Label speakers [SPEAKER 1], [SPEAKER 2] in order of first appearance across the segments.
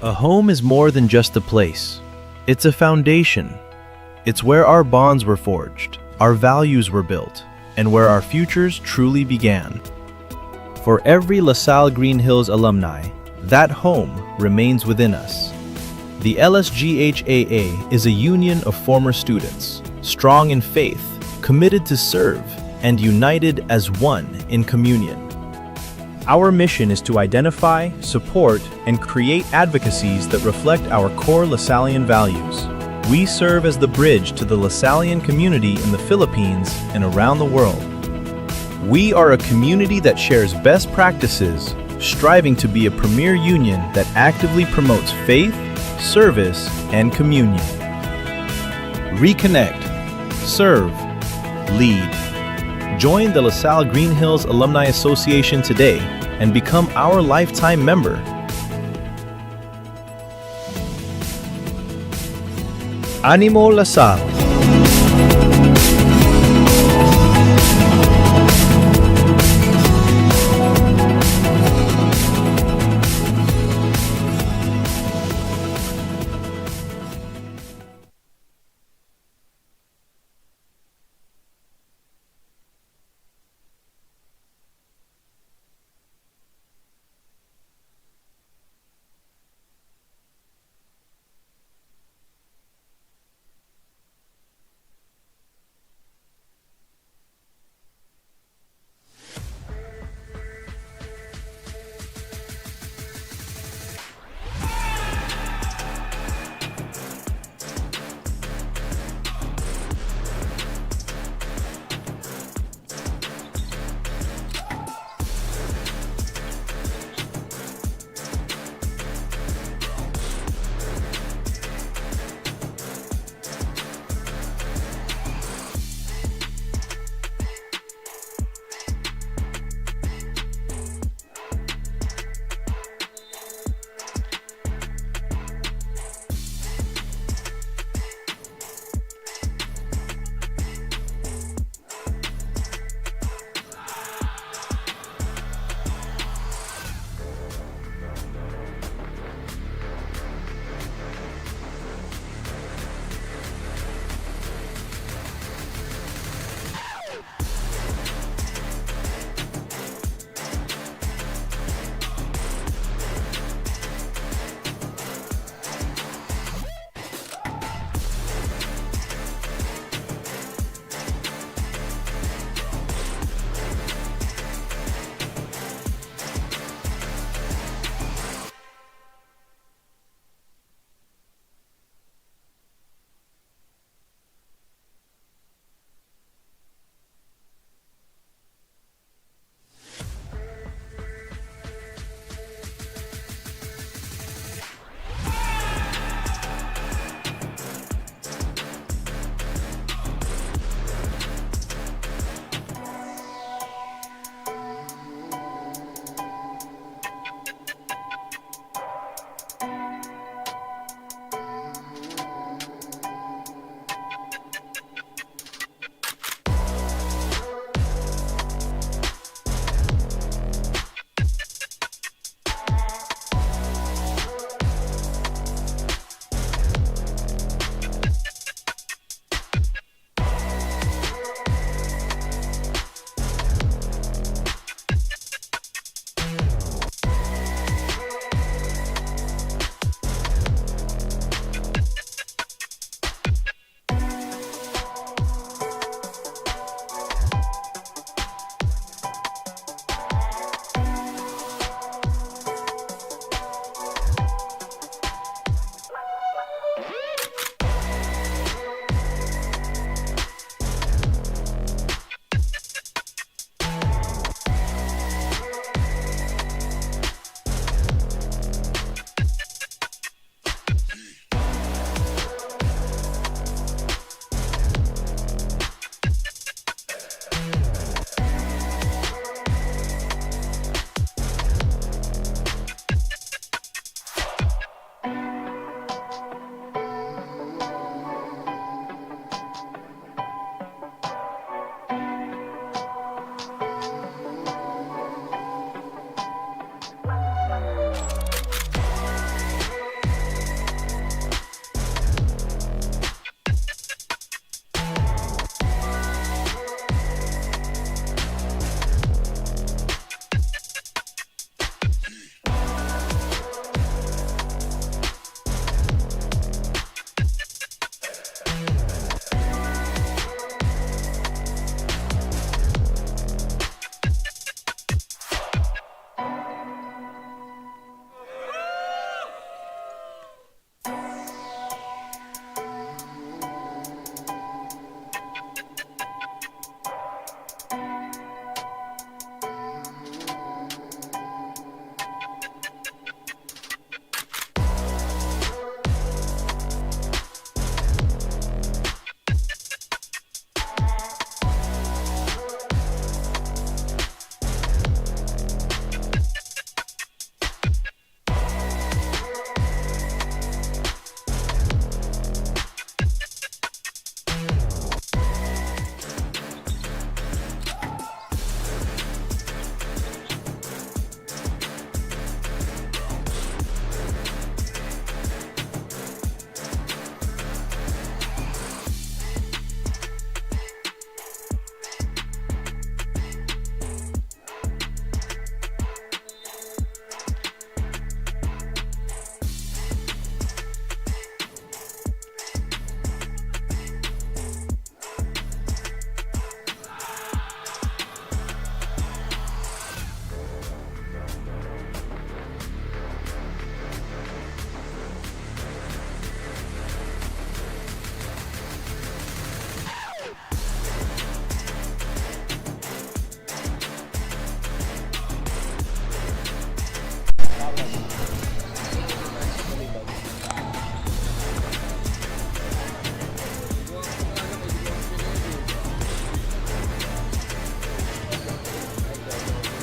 [SPEAKER 1] A home is more than just a place. It's a foundation. It's where our bonds were forged, our values were built, and where our futures truly began. For every LaSalle Green Hills alumni, that home remains within us. The LSGHAA is a union of former students, strong in faith, committed to serve, and united as one in communion. Our mission is to identify, support, and create advocacies that reflect our core Lasallian values. We serve as the bridge to the Lasallian community in the Philippines and around the world. We are a community that shares best practices, striving to be a premier union that actively promotes faith, service, and communion. Reconnect, serve, lead. Join the LaSalle Green Hills Alumni Association today and become our lifetime member. Animo LaSalle.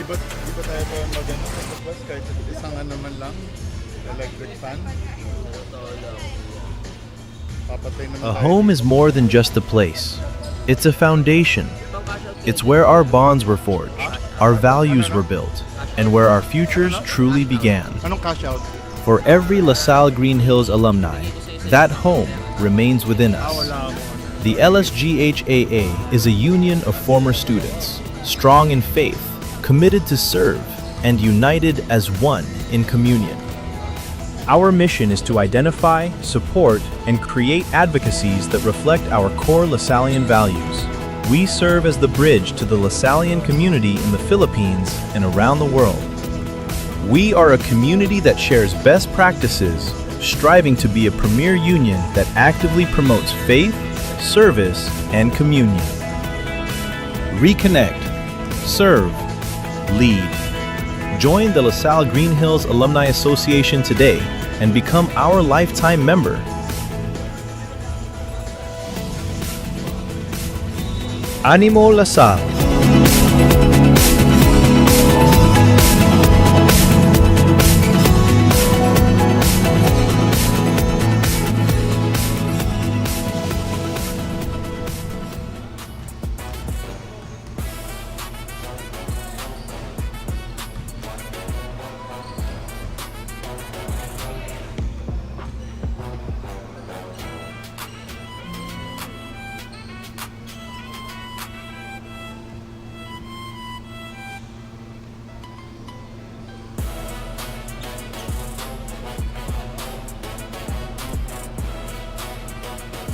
[SPEAKER 2] Di ba tayo pa magano sa plus kahit isang ano man lang, electric fan. Papatay naman
[SPEAKER 1] A
[SPEAKER 2] tayo.
[SPEAKER 1] home is more than just a place. It's a foundation. It's where our bonds were forged, our values were built, and where our futures truly began.
[SPEAKER 2] Anong cash out?
[SPEAKER 1] For every LaSalle Green Hills alumni, that home remains within us. The LSGHAA is a union of former students, strong in faith, committed to serve, and united as one in communion. Our mission is to identify, support, and create advocacies that reflect our core Lasallian values. We serve as the bridge to the Lasallian community in the Philippines and around the world. We are a community that shares best practices, striving to be a premier union that actively promotes faith, service, and communion. Reconnect, serve, lead. Join the LaSalle Green Hills Alumni Association today and become our lifetime member. Animo LaSalle.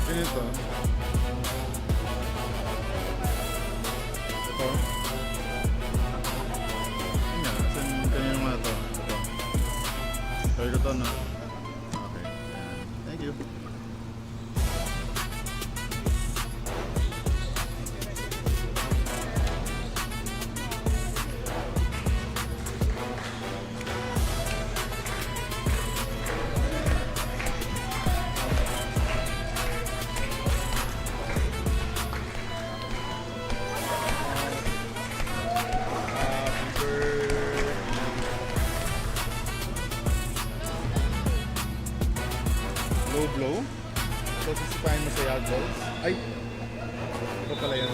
[SPEAKER 2] Ganito. Ito. Yun nga, asan kanina mga ito? Ito. Try ko ito, no? Okay. Thank you. Low blow. So, sisipahin mo sa yard balls. Ay! Ito pala yun.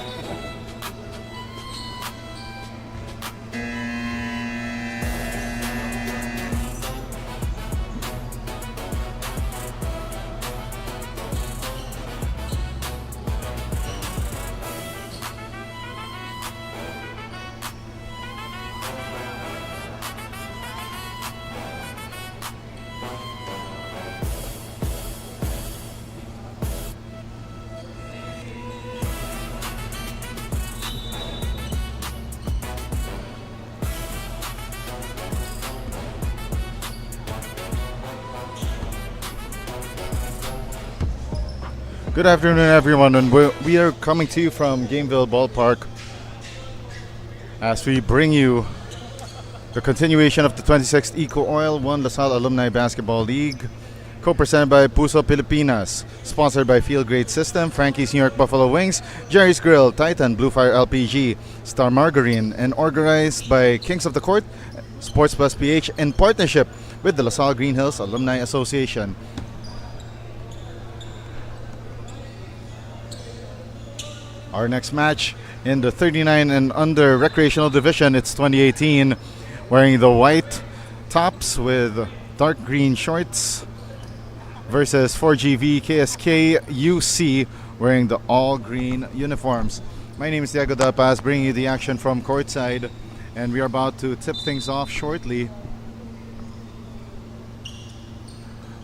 [SPEAKER 2] Good afternoon, everyone, and we are coming to you from Gameville Ballpark as we bring you the continuation of the 26th EcoOil 1 LaSalle Alumni Basketball League, co-presented by Puso Pilipinas, sponsored by Field Grade System, Frankie's New York Buffalo Wings, Jerry's Grill, Titan, Blue Fire LPG, Star Margarine, and organized by Kings of the Court, Sports Plus PH, in partnership with the LaSalle Green Hills Alumni Association. Our next match in the 39 and under recreational division, it's 2018, wearing the white tops with dark green shorts versus 4GV KSK UC wearing the all green uniforms. My name is Diego Da Paz, bringing you the action from courtside, and we are about to tip things off shortly.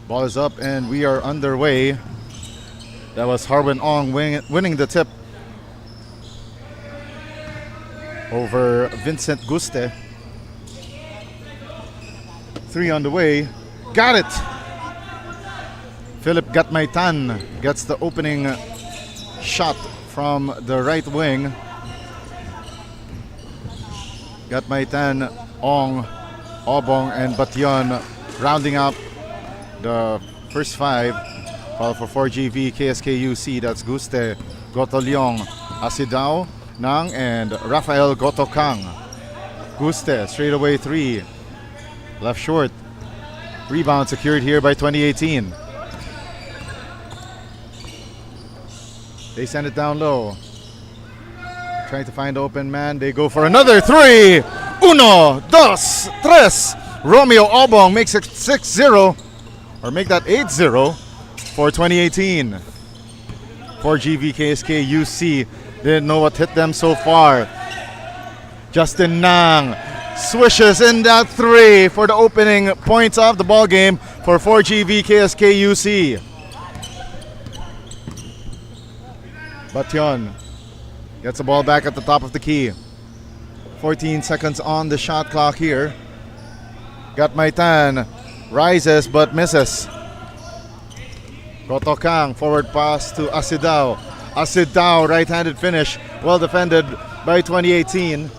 [SPEAKER 2] Ball is up and we are underway. That was Harwin Ong winning the tip over Vincent Guste. 3 on the way. Got it! Philip Gatmaitan gets the opening shot from the right wing. Gatmaitan, Ong, Obong, and Batyon rounding up the first 5. While for 4GV KSKUC, that's Guste, Gotolyong, Asidao, Nang, and Rafael Gotokang. Guste, straight away 3. Left short. Rebound secured here by 2018. They send it down low. Trying to find open man. They go for another 3. 1, 2, 3. Romeo Obong makes it 6-0. Or make that 8-0 for 2018. For GV KSK UC. Didn't know what hit them so far. Justin Nang swishes in that 3 for the opening points of the ball game for 4GV KSK UC. Batyon gets the ball back at the top of the key. 14 seconds on the shot clock here. Gatmaitan rises but misses. Gotokang forward pass to Asidao. Asidao right-handed finish, well defended by 2018.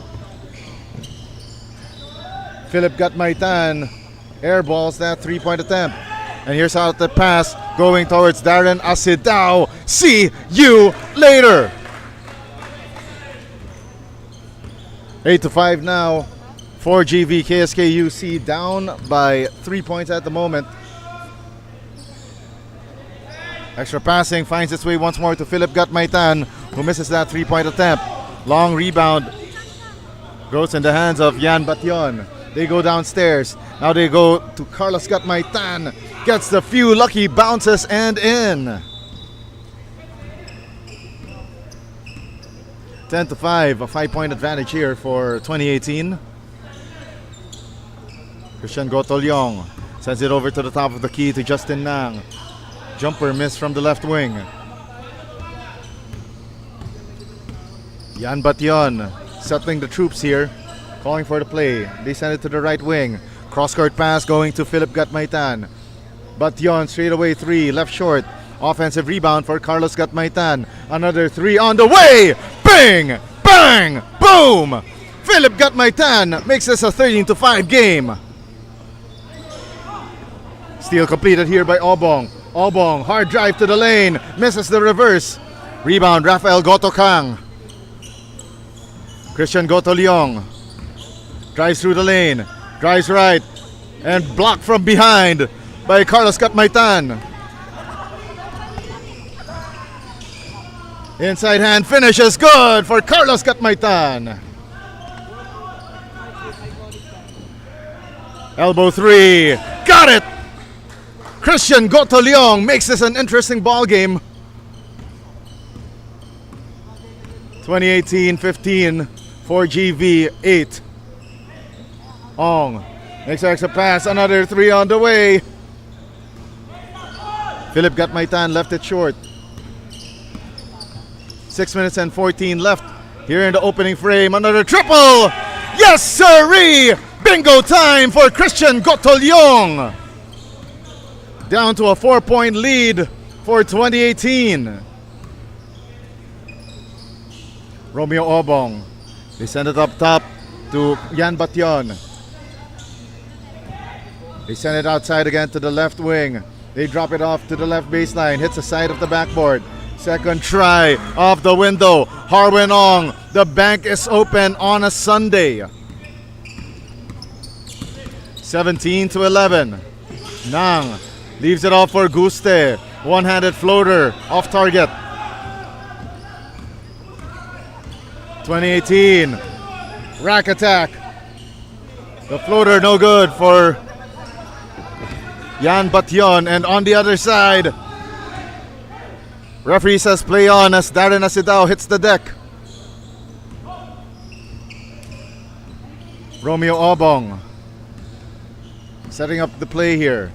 [SPEAKER 2] Philip Gatmaitan airballs that 3-point attempt. And here's out the pass going towards Darren Asidao. See you later. 8-5 now for GV KSK UC, down by 3 points at the moment. Extra passing finds its way once more to Philip Gatmaitan, who misses that 3-point attempt. Long rebound goes in the hands of Yan Batyon. They go downstairs. Now they go to Carlos Gatmaitan. Gets the few lucky bounces and in. 10-5, a 5-point advantage here for 2018. Christian Gotolyong sends it over to the top of the key to Justin Nang. Jumper miss from the left wing. Yan Batyon settling the troops here, calling for the play. They send it to the right wing. Cross-court pass going to Philip Gatmaitan. Batyon straight away 3, left short. Offensive rebound for Carlos Gatmaitan. Another 3 on the way. Bang! Bang! Boom! Philip Gatmaitan makes this a 13-5 game. Steal completed here by Obong. Obong, hard drive to the lane. Misses the reverse. Rebound, Rafael Gotokang. Christian Gotolyong drives through the lane. Drives right. And blocked from behind by Carlos Gatmaitan. Inside hand finish is good for Carlos Gatmaitan. Elbow 3. Got it! Christian Gotolyong makes this an interesting ball game. 2018-15 for GV 8. Ong makes an extra pass. Another 3 on the way. Philip Gatmaitan left it short. 6 minutes and 14 left here in the opening frame. Another triple! Yes, sirree! Bingo time for Christian Gotolyong. Down to a 4-point lead for 2018. Romeo Obong. They send it up top to Yan Batyon. They send it outside again to the left wing. They drop it off to the left baseline. Hits the side of the backboard. Second try off the window. Harwin Ong. The bank is open on a Sunday. 17-11. Nang leaves it off for Guste. One-handed floater off target. 2018. Rack attack. The floater no good for Yan Batyon. And on the other side, referee says play on as Darren Asidao hits the deck. Romeo Obong setting up the play here.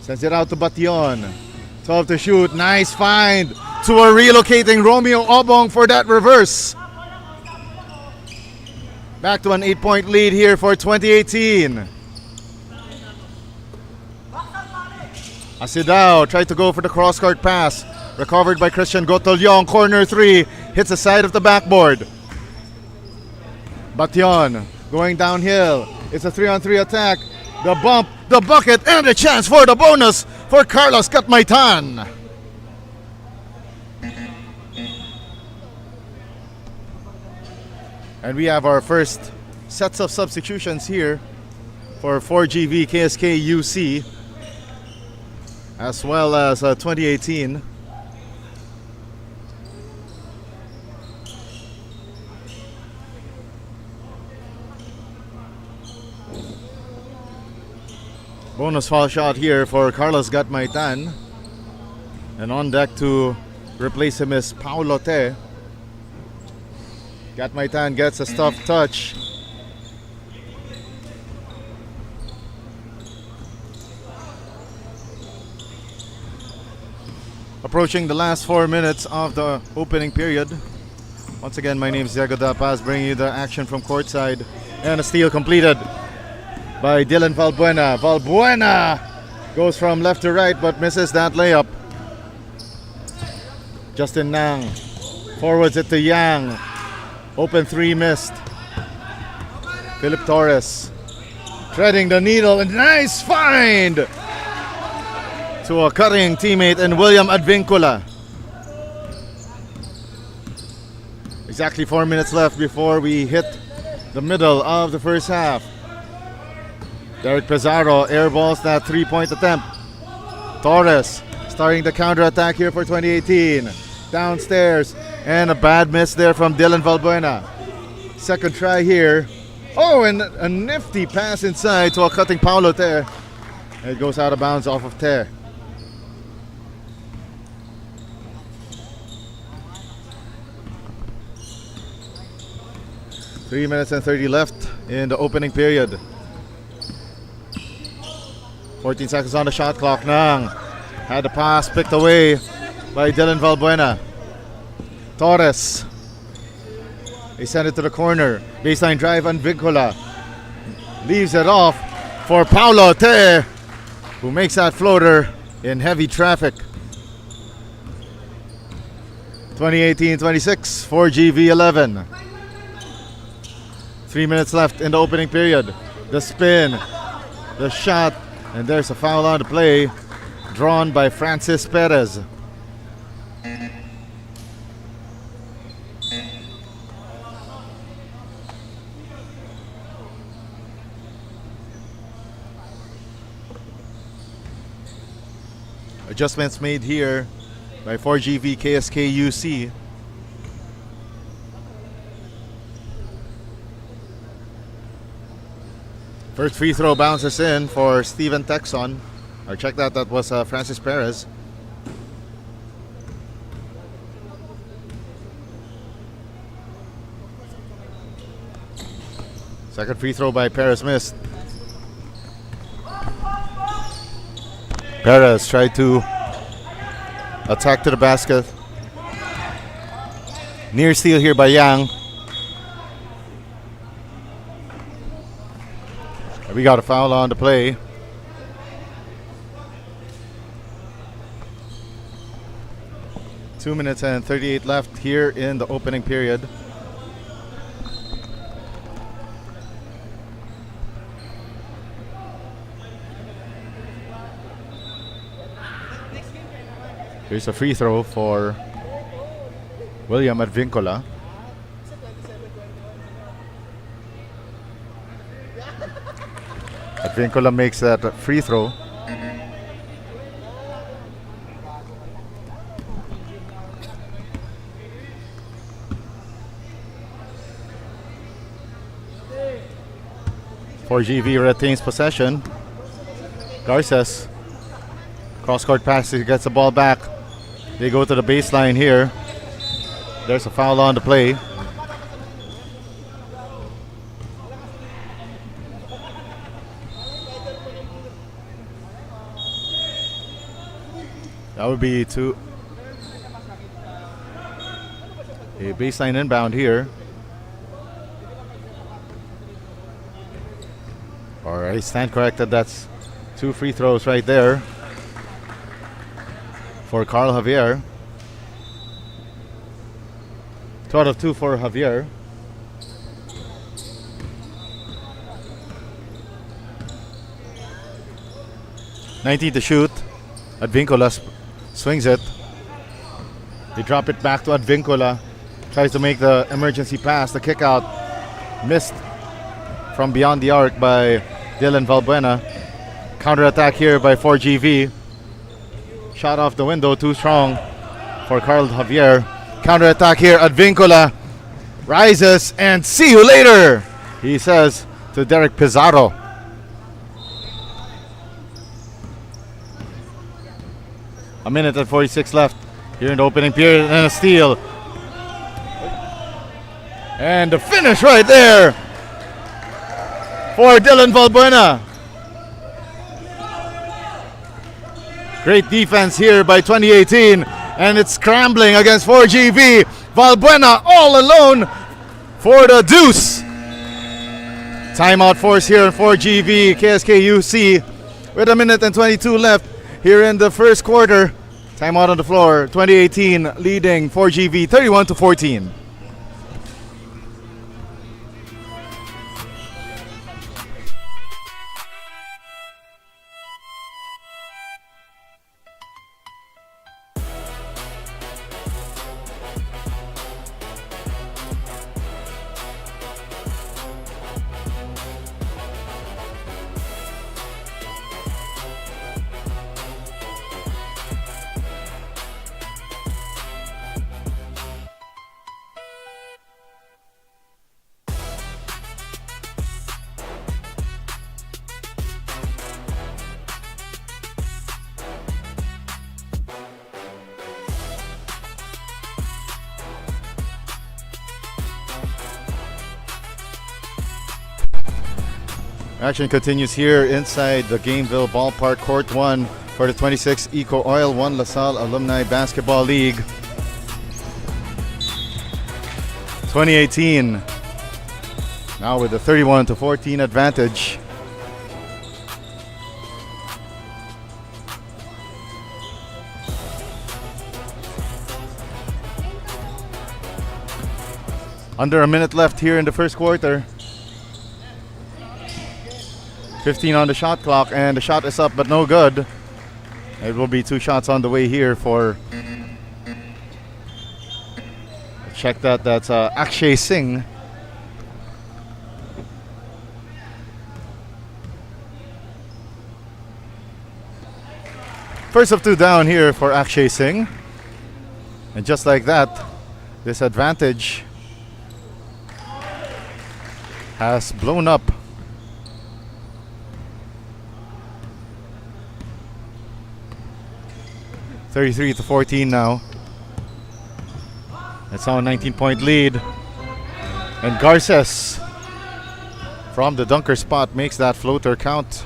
[SPEAKER 2] Sends it out to Batyon. 12 to shoot. Nice find to a relocating Romeo Obong for that reverse. Back to an 8-point lead here for 2018. Asidao tried to go for the cross-court pass. Recovered by Christian Gotolyong. Corner 3. Hits the side of the backboard. Batyon going downhill. It's a 3-on-3 attack. The bump, the bucket, and a chance for the bonus for Carlos Gatmaitan. And we have our first sets of substitutions here for 4GV KSK UC, as well as 2018. Bonus foul shot here for Carlos Gatmaitan. And on deck to replace him is Paulo Te. Gatmaitan gets a stuffed touch. Approaching the last 4 minutes of the opening period. Once again, my name is Diego Dapaz, bringing you the action from courtside. And a steal completed by Dylan Valbuena. Valbuena goes from left to right but misses that layup. Justin Nang forwards it to Yang. Open three missed. Philip Torres threading the needle, and nice find to a cutting teammate in William Advincula. Exactly 4 minutes left before we hit the middle of the first half. Derek Pizarro airballs that three-point attempt. Torres starting the counter-attack here for 2018. Downstairs, and a bad miss there from Dylan Valbuena. Second try here. Oh, and a nifty pass inside to a cutting Paulo Te. It goes out of bounds off of Te. Three minutes and 30 left in the opening period. 14 seconds on the shot clock. Nang had the pass picked away by Dylan Valbuena. Torres. They send it to the corner. Baseline drive on Vigcola. Leaves it off for Paulo Te, who makes that floater in heavy traffic. 2018-26, 4GV11. 3 minutes left in the opening period. The spin, the shot, and there's a foul on the play drawn by Francis Perez. Adjustments made here by 4GV KSK UC. First free throw bounces in for Steven Texon. Or check that was Francis Perez. Second free throw by Perez missed. Perez tried to attack to the basket. Near steal here by Yang. We got a foul on the play. Two minutes and 38 left here in the opening period. Here's a free throw for William Advincula. Advincula makes that free throw. For GV retains possession. Garces. Cross-court pass, he gets the ball back. They go to the baseline here. There's a foul on the play. That would be a baseline inbound here. Alright, stand corrected. That's two free throws right there for Carl Javier. 2 out of 2 for Javier. $19 to shoot. Advincula swings it. They drop it back to Advincula. Tries to make the emergency pass. The kick out missed from beyond the arc by Dylan Valbuena. Counter-attack here by 4GV. Shot off the window, too strong for Carl Javier. Counter-attack here at Vincula. Rises and see you later, he says to Derek Pizarro. A minute and 46 left here in the opening period, and a steal. And the finish right there for Dylan Valbuena. Great defense here by 2018, and it's scrambling against 4GV. Valbuena all alone for the deuce. Timeout force here on 4GV KSK UC with a minute and 22 left here in the first quarter. Timeout on the floor. 2018 leading 4GV 31-14. Action continues here inside the Gameville Ballpark, Court 1 for the 26th EcoOil 1 LaSalle Alumni Basketball League. 2018 now with a 31-14 advantage. Under a minute left here in the first quarter. 15 on the shot clock, and the shot is up but no good. It will be two shots on the way here for, check that, that's Akshay Singh. First of two down here for Akshay Singh. And just like that, this advantage has blown up. (33-14) now. It's now a 19-point lead. And Garces from the dunker spot makes that floater count.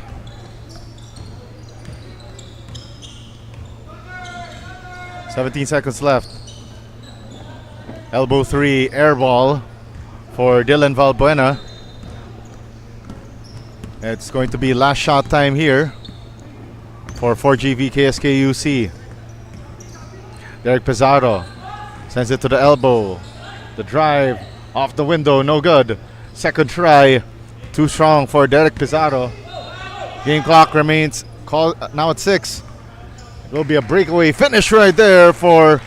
[SPEAKER 2] (17 seconds left. Elbow three, air ball for Dylan Valbuena. It's going to be last shot time here for 4GV KSK UC. Derek Pizarro sends it to the elbow. The drive off the window, no good. Second try, too strong for Derek Pizarro. Game clock remains now at 6. It will be a breakaway finish right there for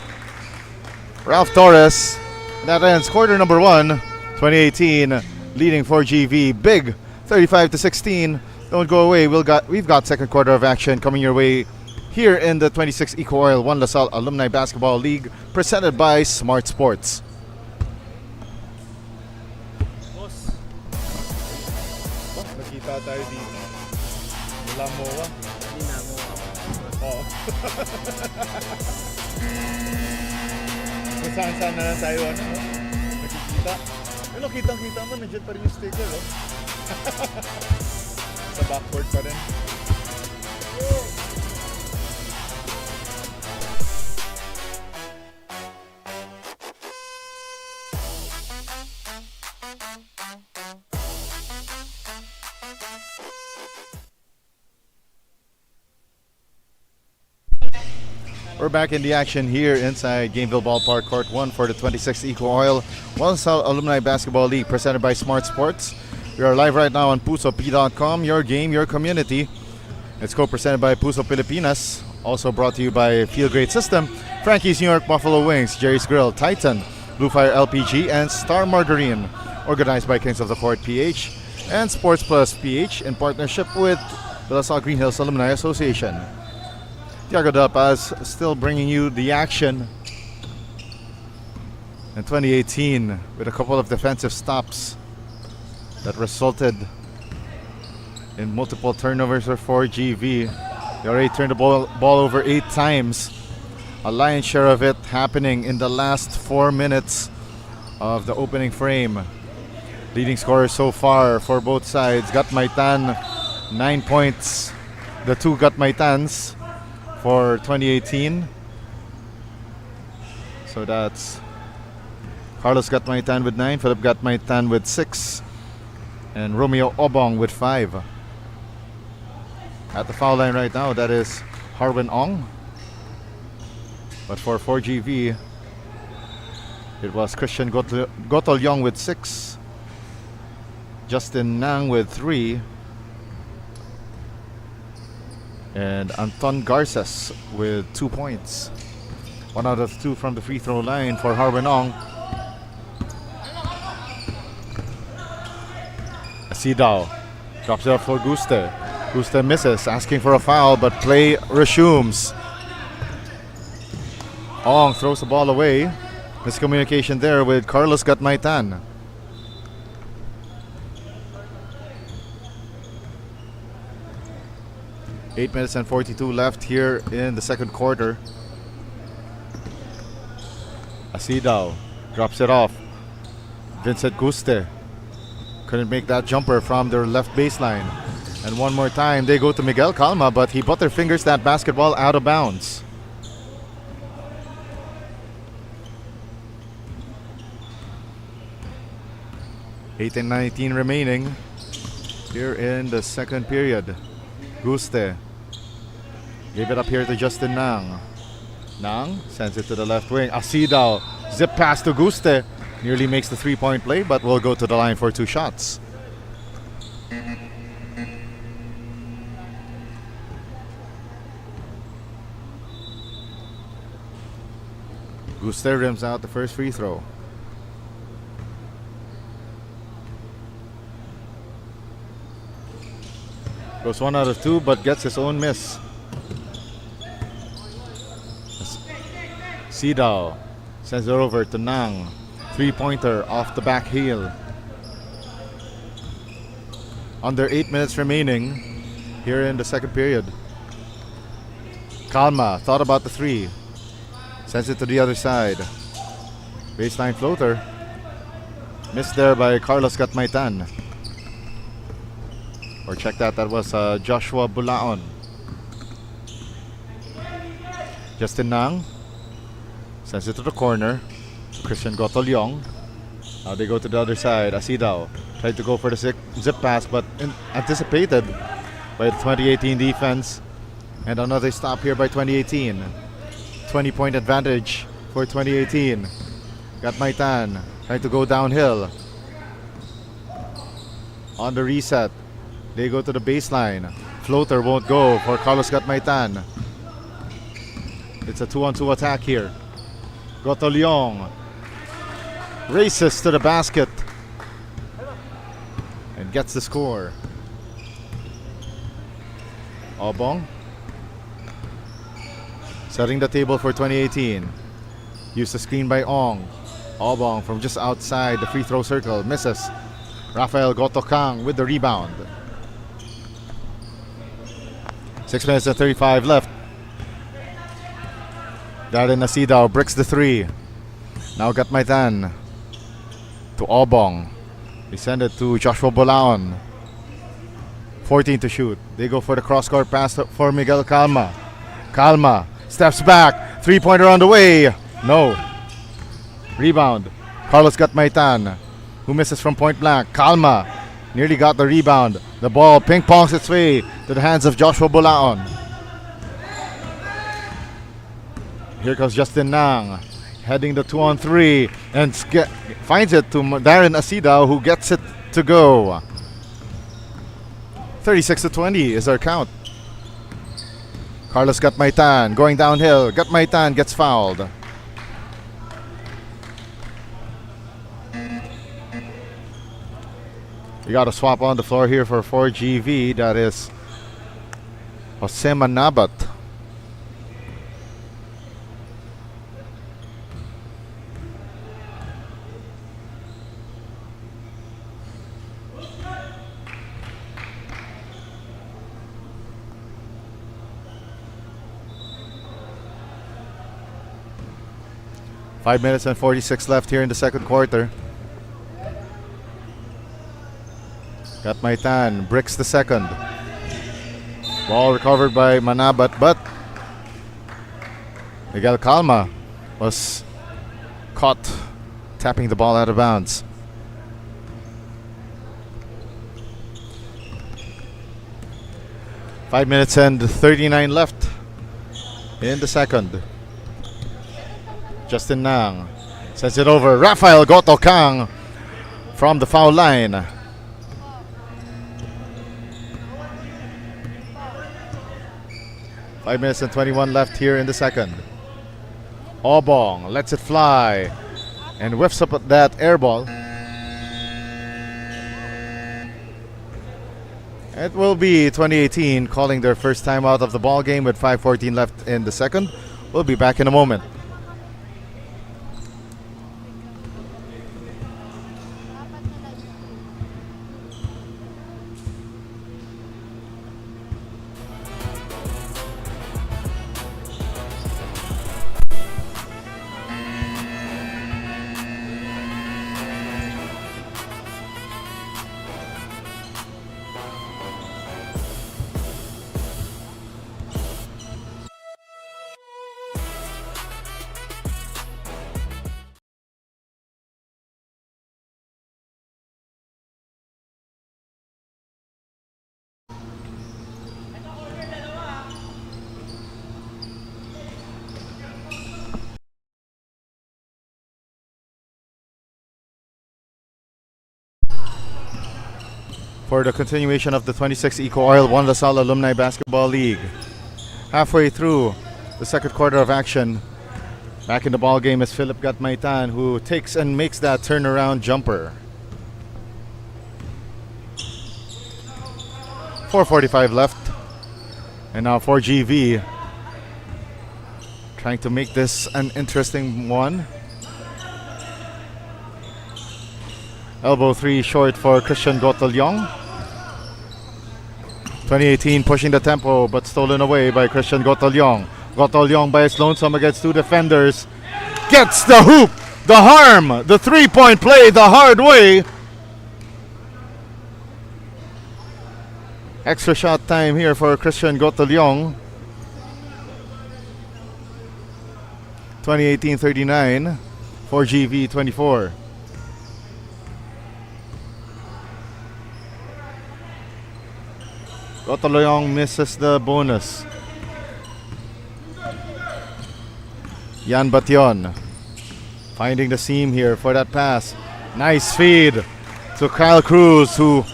[SPEAKER 2] Ralph Torres. That ends quarter number 1, 2018, leading 4GV big 35-16. Don't go away. We've got second quarter of action coming your way here in the 26th EcoOil 1 LaSalle Alumni Basketball League, presented by Smart Sports.
[SPEAKER 3] Boss. Nakita tayo dito. Wala mo ba? Hindi na mo. Oo. Kung saan na lang tayo nakikita. Pero kitang-kita mo, nandiyan pa rin yung sticker, oh. Sa backboard pa rin.
[SPEAKER 2] We're back in the action here inside Gameville Ballpark, Court 1 for the 26th EcoOil 1 LaSalle Alumni Basketball League, presented by Smart Sports. We are live right now on PusoP.com, your game, your community. It's co-presented by Puso Pilipinas, also brought to you by Feel Great System, Frankie's New York Buffalo Wings, Jerry's Grill, Titan, Blue Fire LPG, and Star Margarine. Organized by Kings of the Court PH, and Sports Plus PH in partnership with the LaSalle Green Hills Alumni Association. Tiago Del Paz still bringing you the action in 2018 with a couple of defensive stops that resulted in multiple turnovers for GV. They already turned the ball over 8 times. A lion's share of it happening in the last 4 minutes of the opening frame. Leading scorers so far for both sides. Gatmaitan, 9 points. The two Gatmaitans for 2018. So that's Carlos Gatmaitan with 9, Philip Gatmaitan with 6, and Romeo Obong with 5. At the foul line right now, that is Harwin Ong. But for 4GV, it was Christian Gotol Young with 6, Justin Nang with 3, and Anton Garces with 2 points. 1 out of 2 from the free throw line for Harwin Ong. Asidao drops it up for Guste. Guste misses, asking for a foul, but play resumes. Ong throws the ball away. Miscommunication there with Carlos Gatmaitan. Eight minutes and 42 left here in the second quarter. Asidao drops it off. Vincent Guste couldn't make that jumper from their left baseline. And one more time, they go to Miguel Calma, but he butterfingers that basketball out of bounds. Eight and 19 remaining here in the second period. Guste gave it up here to Justin Nang. Nang sends it to the left wing. Asidao, zip pass to Guste. Nearly makes the 3-point play, but will go to the line for 2 shots. Guste rims out the first free throw. Goes 1 out of 2, but gets his own miss. Sidao sends it over to Nang. 3-pointer off the back heel. Under 8 minutes remaining here in the second period. Calma thought about the 3. Sends it to the other side. Baseline floater. Missed there by Carlos Gatmaitan. Or check that was Joshua Bulaon. Justin Nang sends it to the corner. Christian Gotolyong. Now they go to the other side. Asidao tried to go for the zip pass, but anticipated by the 2018 defense. And another stop here by 2018. 20-point advantage for 2018. Gatmaitan trying to go downhill. On the reset, they go to the baseline. Floater won't go for Carlos Gatmaitan. It's a 2-on-2 attack here. Gotolyong races to the basket and gets the score. Obong setting the table for 2018. Used the screen by Ong. Obong from just outside the free throw circle misses. Rafael Gotokang with the rebound. 6 minutes and 35 left. Darren Asidao bricks the 3. Now Gatmaitan to Obong. They send it to Joshua Bolaon. 14 to shoot. They go for the cross-court pass for Miguel Calma. Calma steps back. 3-pointer on the way. No. Rebound. Carlos Gatmaitan, who misses from point blank. Calma nearly got the rebound. The ball ping-pongs its way to the hands of Joshua Bolaon. Here comes Justin Nang, heading the 2-on-3 and finds it to Darren Asidao, who gets it to go. 36-20 is our count. Carlos Gatmaitan going downhill. Gatmaitan gets fouled. We got a swap on the floor here for 4GV. That is Jose Manabat. Five minutes and 46 left here in the second quarter. Got Maitan, bricks the second. Ball recovered by Manabat, but Miguel Calma was caught tapping the ball out of bounds. Five minutes and 39 left in the second. Justin Nang sends it over. Rafael Goto Kang from the foul line. Five minutes and 21 left here in the second. Obong lets it fly and whiffs up at that air ball. It will be 2018 calling their first time out of the ball game with 5:14 left in the second. We'll be back in a moment. For the continuation of the 26th EcoOil 1 LaSalle Alumni Basketball League. Halfway through the second quarter of action, back in the ball game is Philip Gatmaitan, who takes and makes that turnaround jumper. 4:45 left, and now 4GV trying to make this an interesting one. Elbow three short for Christian Gotolyong. 2018 pushing the tempo but stolen away by Christian Gotolyong. Gotolyong by his lonesome against two defenders. Gets the hoop, the harm, the three-point play the hard way. Extra shot time here for Christian Gotolyong. 2018 39, 4GV 24. Gotolyong misses the bonus. Yan Bation finding the seam here for that pass. Nice feed to Kyle Cruz, who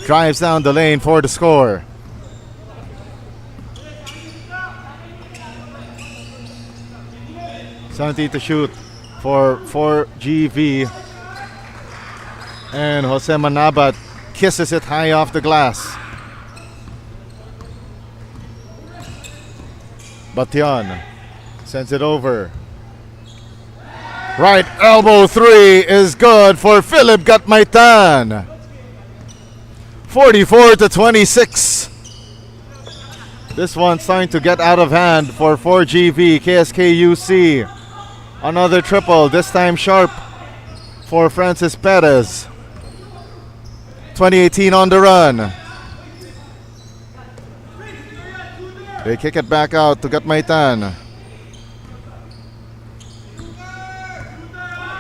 [SPEAKER 2] drives down the lane for the score. $70 to shoot for 4GV. And Jose Manabat kisses it high off the glass. Bation sends it over. Right elbow three is good for Philip Gatmaitan. 44 to 26. This one's starting to get out of hand for 4GV. KSK another triple, this time sharp for Francis Perez. 2018 on the run. They kick it back out to Gatmaitan.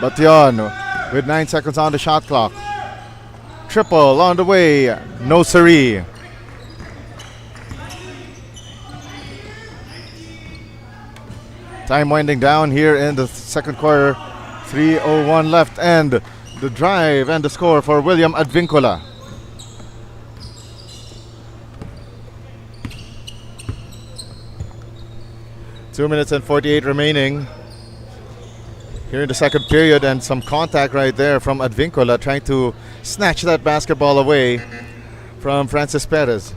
[SPEAKER 2] Bation with 9 seconds on the shot clock. Triple on the way. No siree. Time winding down here in the second quarter. 3:01 left, and the drive and the score for William Advincula. Two minutes and 48 remaining. here in the second period, and some contact right there from Advincola trying to snatch that basketball away from Francis Perez.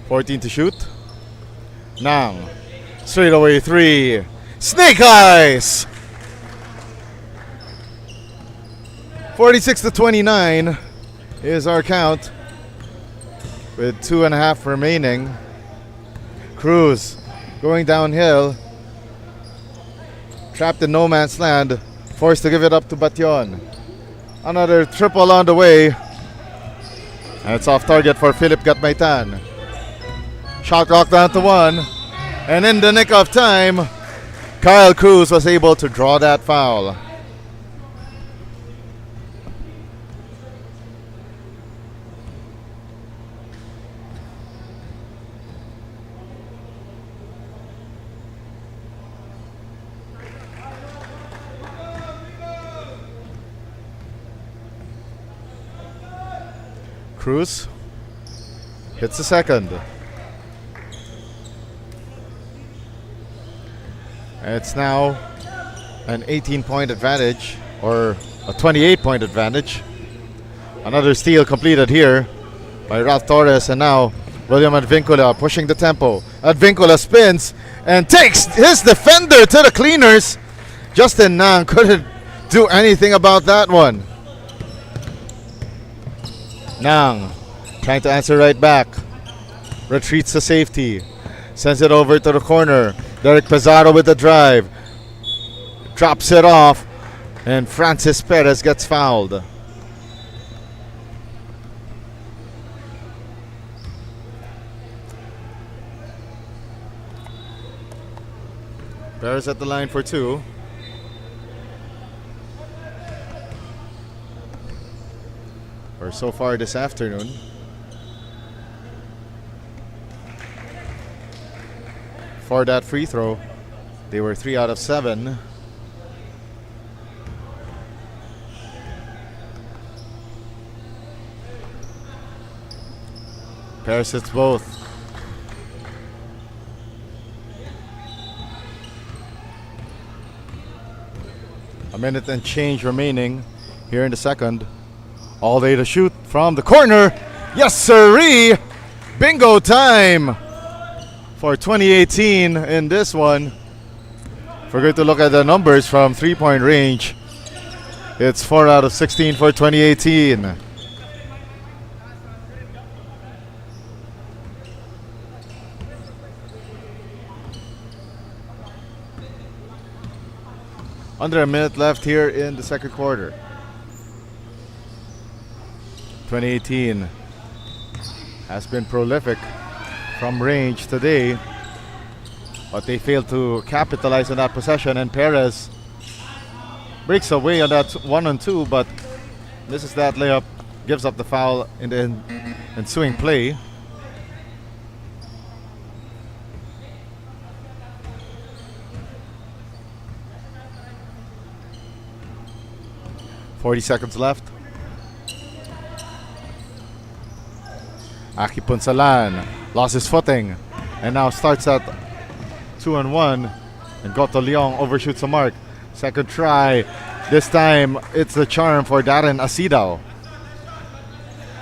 [SPEAKER 2] .14 to shoot. Nang. Straight away three. Snake eyes! 46 to 29 is our count, with 2.5 remaining. Cruz going downhill, trapped in no man's land, forced to give it up to Bation. Another triple on the way, and it's off target for Philip Gatmaitan. Shot clock down to 1, and in the nick of time, Kyle Cruz was able to draw that foul. Cruz hits the second. It's now an 18-point advantage, or a 28-point advantage. Another steal completed here by Ralph Torres, and now William Advincola pushing the tempo. Advincola spins and takes his defender to the cleaners. Justin Nang couldn't do anything about that one. Nang trying to answer right back. Retreats to safety. Sends it over to the corner. Derek Pizarro with the drive. Drops it off. And Francis Perez gets fouled. Perez at the line for two. Or so far this afternoon. For that free throw, they were 3 out of 7. Perez hits both. A minute and change remaining here in the second. All day to shoot from the corner. Yes, sirree! Bingo time for 2018 in this one. If we're going to look at the numbers from three-point range, it's 4 out of 16 for 2018. Under a minute left here in the second quarter. 2018 has been prolific from range today, but they failed to capitalize on that possession, and Perez breaks away on that 1-on-2, but misses that layup, gives up the foul in the ensuing play. .40 seconds left. Aki Punsalan lost his footing and now starts at 2-on-1, and Goto Leong overshoots the mark. Second try. This time it's the charm for Darren Asidao.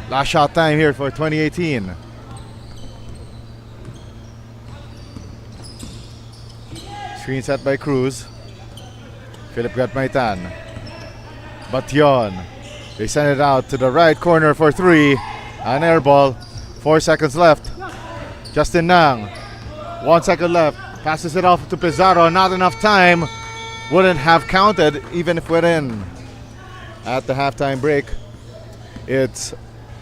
[SPEAKER 2] Last shot time here for 2018. Screen set by Cruz. Philip Gatmaitan. Bation. They send it out to the right corner for three. An air ball. 4 seconds left. Justin Nang. 1 second left. Passes it off to Pizarro. Not enough time. Wouldn't have counted even if we're in. At the halftime break, it's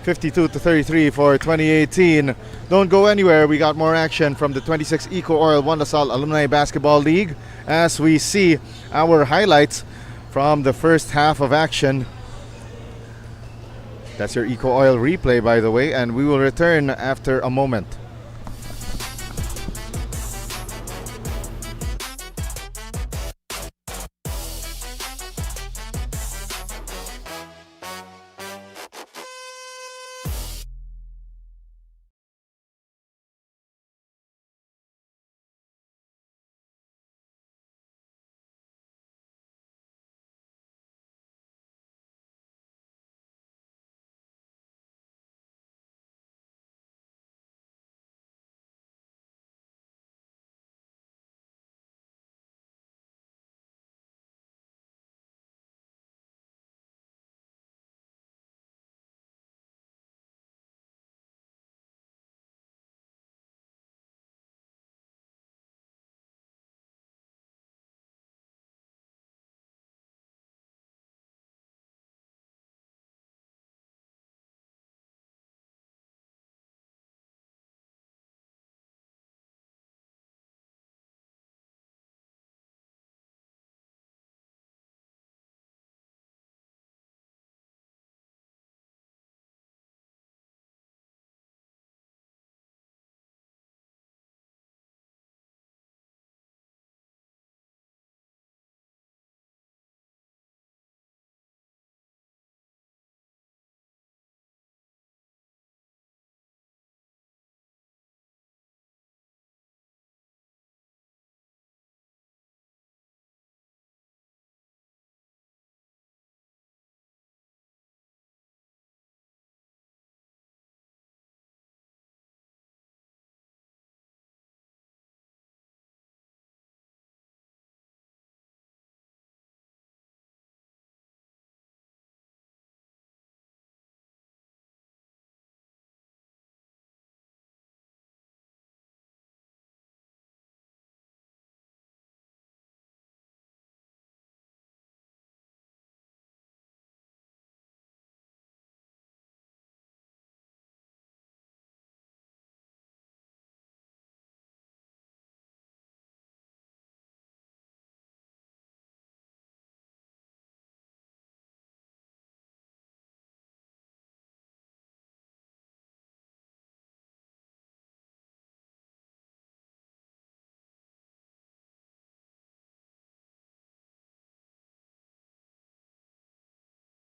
[SPEAKER 2] 52-33 for 2018. Don't go anywhere. We got more action from the 26 EcoOil One LaSalle Alumni Basketball League as we see our highlights from the first half of action. That's your EcoOil replay, by the way, and we will return after a moment.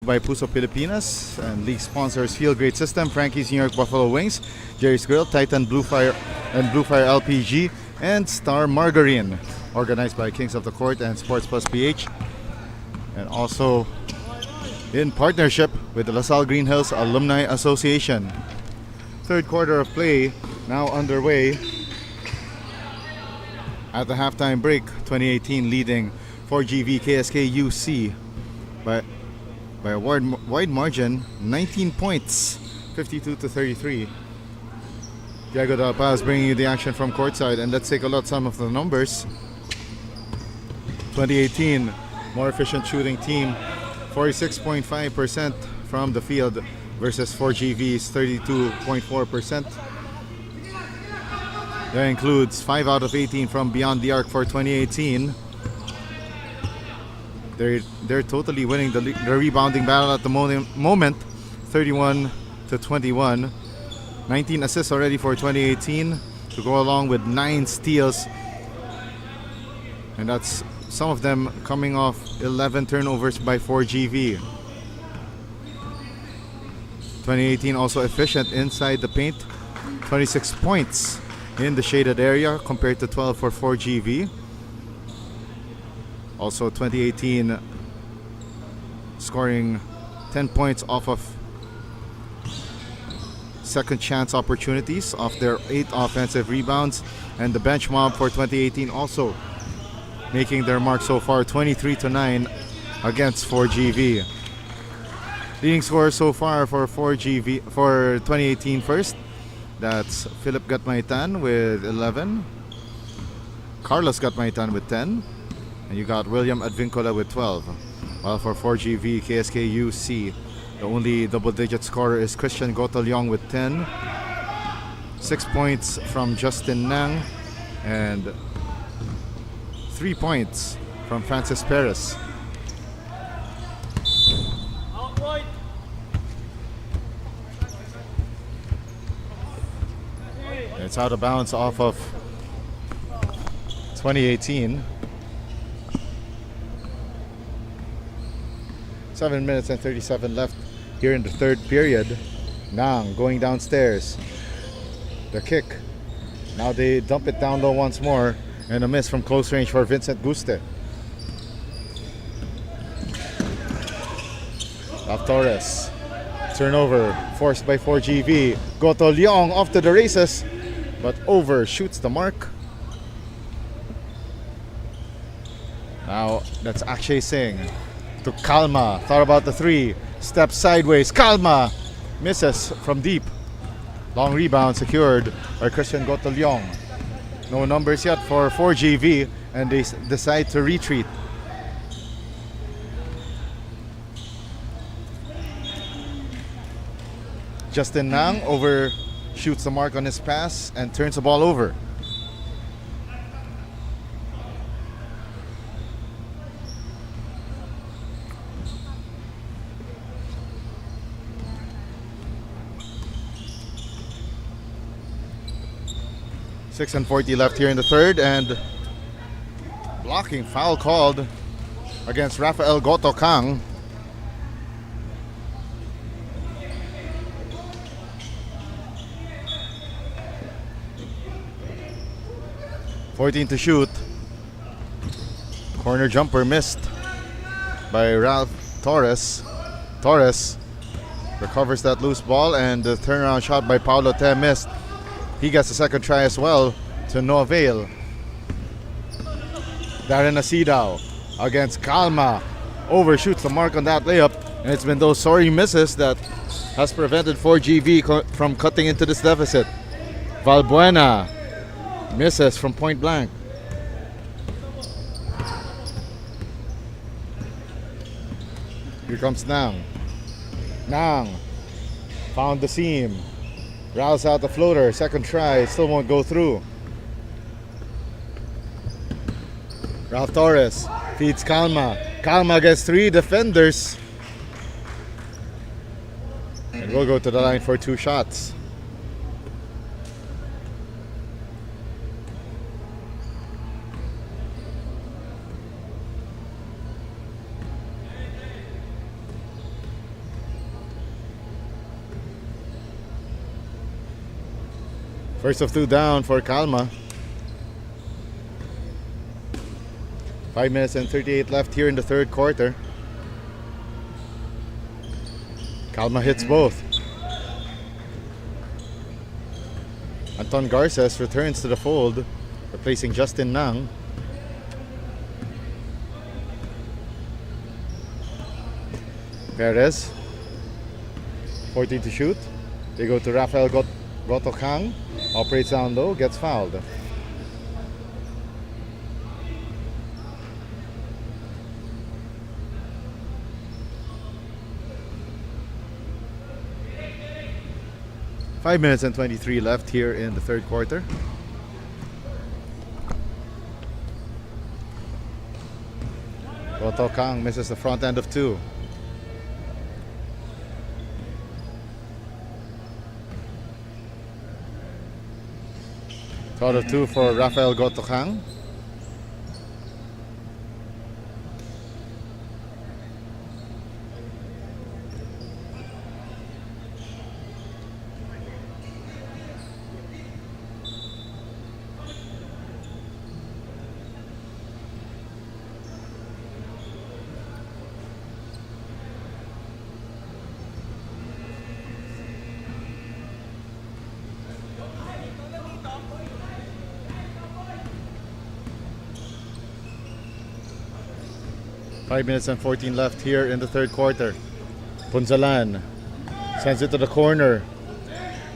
[SPEAKER 2] by Puso Pilipinas and league sponsors Feel Great System, Frankie's New York Buffalo Wings, Jerry's Grill, Titan Blue Fire and Blue Fire LPG, and Star Margarine, organized by Kings of the Court and Sports Plus PH, and also in partnership with the LaSalle Green Hills Alumni Association. Third quarter of play now underway. At the halftime break, 2018 leading 4GV KSK UC by a wide margin, 19 points, 52-33. Diego Del Paz bringing you the action from courtside, and let's take a look at some of the numbers. 2018, more efficient shooting team, 46.5% from the field versus 4GV's 32.4%. That includes 5 out of 18 from beyond the arc for 2018. They're totally winning the rebounding battle at the moment, 31-21. 19 assists already for 2018 to go along with 9 steals, and that's some of them coming off 11 turnovers by 4GV. 2018 also efficient inside the paint, 26 points in the shaded area compared to 12 for 4GV. Also 2018 scoring 10 points off of second chance opportunities off their 8 offensive rebounds, and the bench mob for 2018 also making their mark so far, 23-9 against 4GV. Leading scorer so far for 4GV for 2018 first, that's Philip Gatmaitan with 11, Carlos Gatmaitan with 10, and you got William Advincola with 12. While for 4GV KSK UC, the only double-digit scorer is Christian Gotolyong with 10. 6 points from Justin Nang and 3 points from Francis Perez. It's out of bounds off of 2018. 7 minutes and 37 left here in the third period. Nang going downstairs. The kick. Now they dump it down low once more, and a miss from close range for Vincent Guste. Torres. Turnover forced by 4GV. Gotolyong off to the races, but overshoots the mark. Now that's Akshay Singh to Kalma. Thought about the 3. Steps sideways. Kalma misses from deep. Long rebound secured by Christian Gotolyong. No numbers yet for 4GV, and they decide to retreat. Justin Nang overshoots the mark on his pass and turns the ball over. Six and 40 left here in the third, and blocking foul called against Rafael Gotokang. .14 to shoot. Corner jumper missed by Ralph Torres. Torres recovers that loose ball, and the turnaround shot by Paulo Te missed. He gets a second try as well, to no avail. Darren Asidao against Kalma. Overshoots the mark on that layup, and it's been those sorry misses that has prevented 4GV from cutting into this deficit. Valbuena misses from point blank. Here comes Nang. Nang found the seam. Rouse out the floater. Second try. Still won't go through. Ralph Torres feeds Kalma. Kalma gets 3 defenders. And we'll go to the line for 2 shots. First of two down for Calma. 5 minutes and 38 left here in the third quarter. Calma hits both. Anton Garces returns to the fold, replacing Justin Nang. Perez, 14 to shoot. They go to Rafael Gotokang, operates down low, gets fouled. Five minutes and 23 left here in the third quarter. Gotokang misses the front end of two. Third of two for Rafael Gotokang. Five minutes and 14 left here in the third quarter. Punzalan sends it to the corner.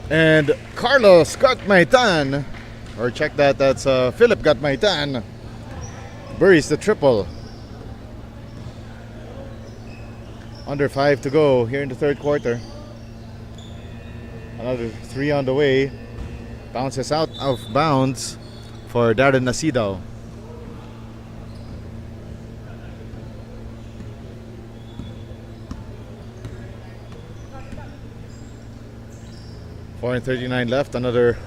[SPEAKER 2] And Carlos Gatmaitan, or check that, that's Philip Gatmaitan, buries the triple. Under 5 to go here in the third quarter. Another three on the way. Bounces out of bounds for Darren Nasidao. Four and 39 left. Another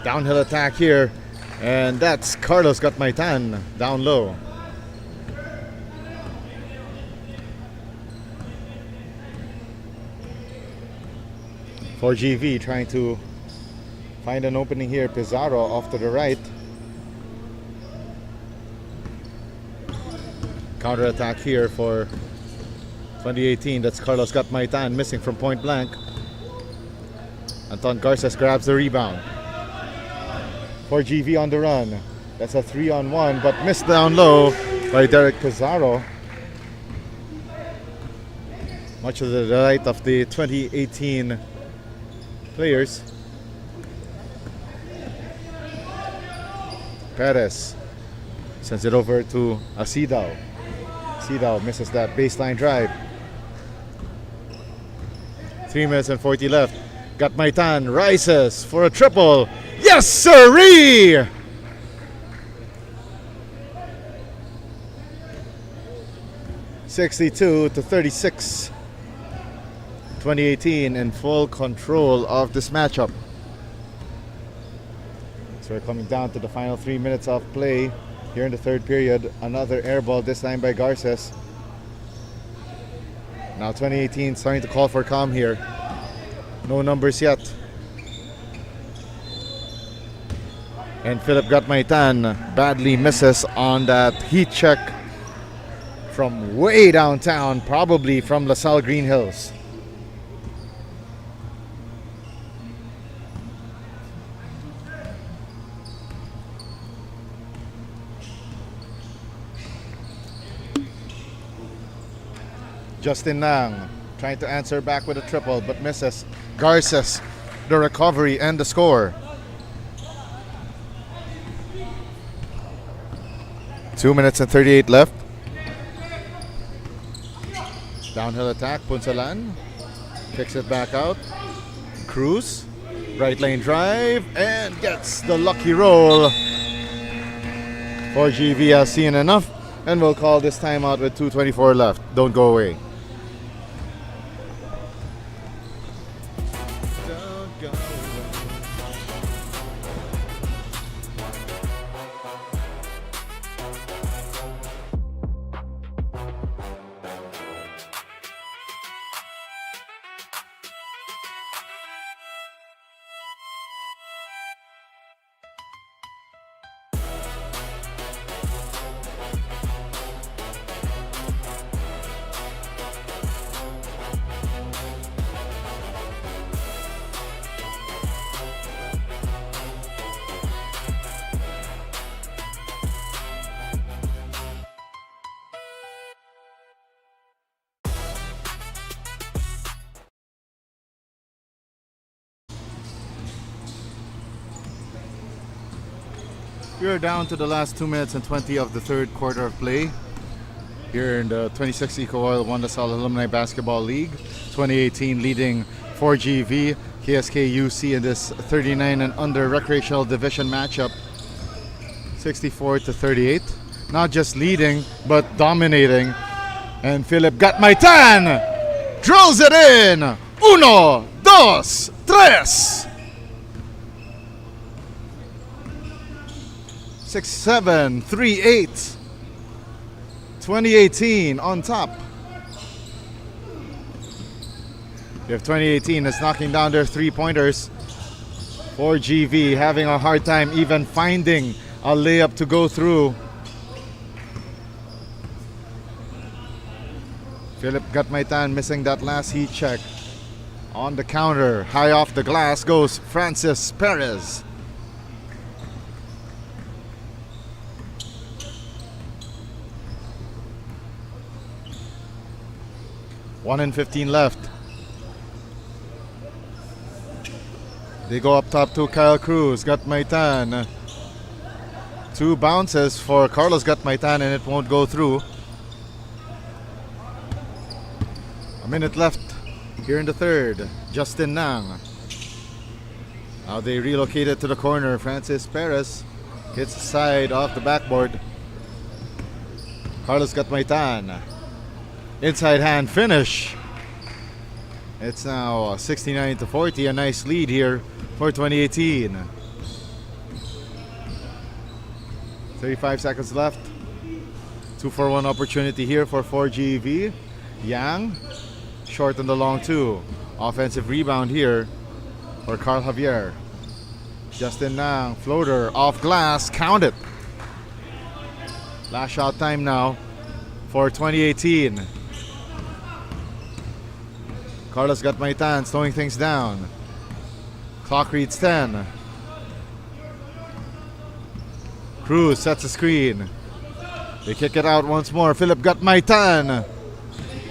[SPEAKER 2] downhill attack here, and that's Carlos Gatmaitan down low. For GV trying to find an opening here. Pizarro off to the right. Counter attack here for 2018. That's Carlos Gatmaitan missing from point blank. Anton Garces grabs the rebound. For GV on the run. That's a 3-on-1, but missed down low by Derek Pizarro. Much to the delight of the 2018 players. Perez sends it over to Asidao. Asidao misses that baseline drive. 3 minutes and 40 left. Gatmaitan rises for a triple. Yes, sirree! (62-36). 2018 in full control of this matchup. So we're coming down to the final 3 minutes of play here in the third period. Another air ball, this time by Garces. Now 2018 starting to call for calm here. No numbers yet. And Philip Gatmaitan badly misses on that heat check from way downtown, probably from LaSalle Green Hills. Justin Nang trying to answer back with a triple, but misses. Garces, the recovery and the score. 2 minutes and 38 left. Downhill attack, Punsalan kicks it back out. Cruz, right lane drive, and gets the lucky roll. 4GV has seen enough, and we'll call this timeout with 2:24 left. Don't go away. We are down to the last 2 minutes and 20 of the third quarter of play here in the 26 EcoOil One LaSalle Alumni Basketball League. 2018 leading 4GV KSK UC in this 39 and under recreational division matchup. 64-38. Not just leading, but dominating. And Philip Gatmaitan drills it in. 1, 2, 3. 6-7, 3-8. 2018 on top. If 2018 is knocking down their three-pointers, 4GV having a hard time even finding a layup to go through. Philip Gatmaitan missing that last heat check. On the counter, high off the glass goes Francis Perez. One and 15 left. They go up top to Kyle Cruz. Gatmaitan. 2 bounces for Carlos Gatmaitan and it won't go through. A minute left here in the third. Justin Nang. Now they relocated to the corner. Francis Perez hits the side off the backboard. Carlos Gatmaitan. Inside hand finish. It's now 69-40. A nice lead here for 2018. 35 seconds left. 2-for-1 opportunity here for 4GV. Yang. Short on the long two. Offensive rebound here for Carl Javier. Justin Nang. Floater off glass. Count it. Last shot time now for 2018. Carlos Gatmaitan slowing things down. Clock reads 10. Cruz sets a screen. They kick it out once more. Philip Gatmaitan.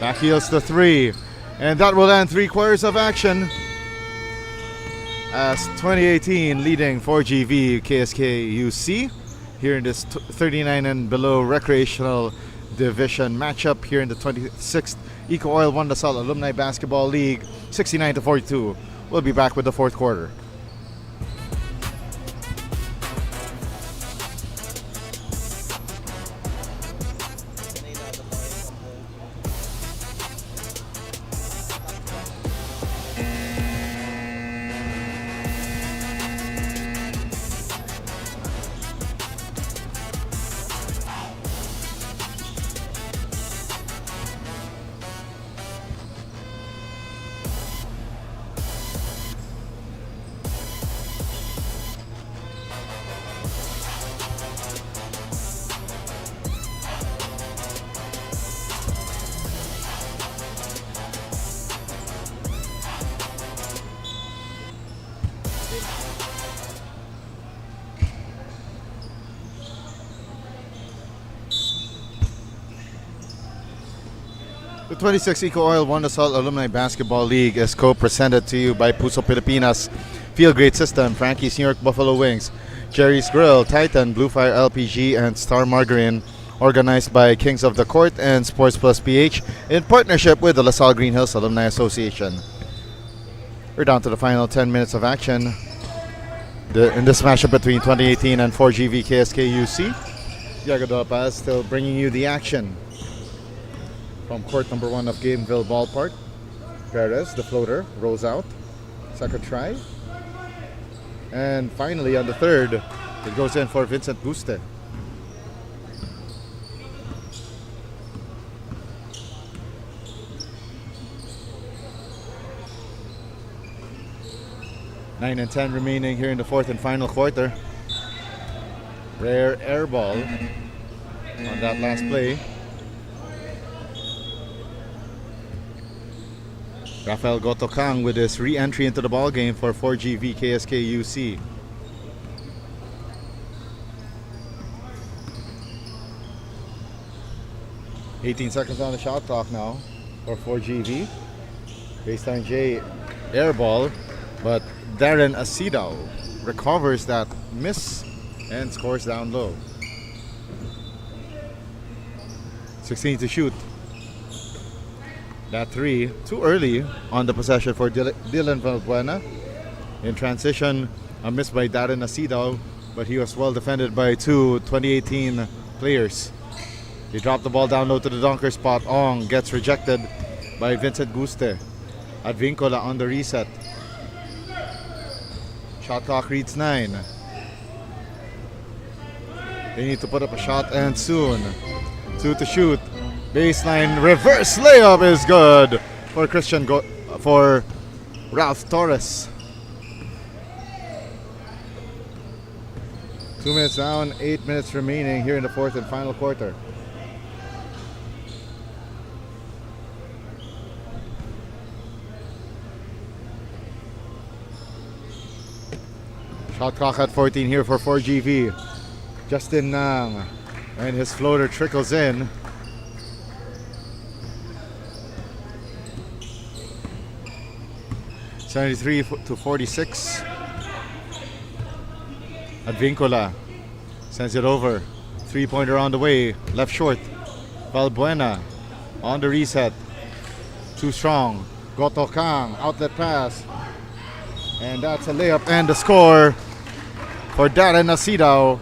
[SPEAKER 2] Back heels the 3. And that will end 3 quarters of action. As 2018 leading 4GV KSK UC here in this 39 and below recreational division matchup here in the 26th EcoOil One LaSalle Alumni Basketball League, 69-42. We'll be back with the fourth quarter. The 26 EcoOil One LaSalle Alumni Basketball League is co-presented to you by Puso Pilipinas, Feel Great System, Frankie's New York Buffalo Wings, Jerry's Grill, Titan, Blue Fire LPG, and Star Margarine. Organized by Kings of the Court and Sports Plus PH in partnership with the LaSalle Green Hills Alumni Association. We're down to the final 10 minutes of action in this matchup between 2018 and 4GV KSK UC. Diego Lopez still bringing you the action from court number 1 of Gameville Ballpark. Perez, the floater, rolls out. Second try. And finally on the third, it goes in for Vincent Buste. Nine and 10 remaining here in the fourth and final quarter. Rare air ball on that last play. Rafael Gotokang with his re-entry into the ballgame for 4GV KSK UC. $18 seconds on the shot clock now for 4GV. Baseline J air ball, but Darren Asidao recovers that miss and scores down low. 16 to shoot. That three, too early on the possession for Dylan Valbuena. In transition, a miss by Darren Asidao, but he was well defended by two 2018 players. He dropped the ball down low to the dunker spot. Ong gets rejected by Vincent Guste. Advincola on the reset. Shot clock reads 9. They need to put up a shot and soon. 2 to shoot. Baseline reverse layup is good for Ralph Torres. 2 minutes down, 8 minutes remaining here in the fourth and final quarter. Shot clock at 14 here for 4GV. Justin Nang, and his floater trickles in. (73 to 46). Advincola sends it over. 3-pointer on the way. Left short. Valbuena on the reset. Too strong. Goto Kang. Outlet pass. And that's a layup and the score for Darren Asidao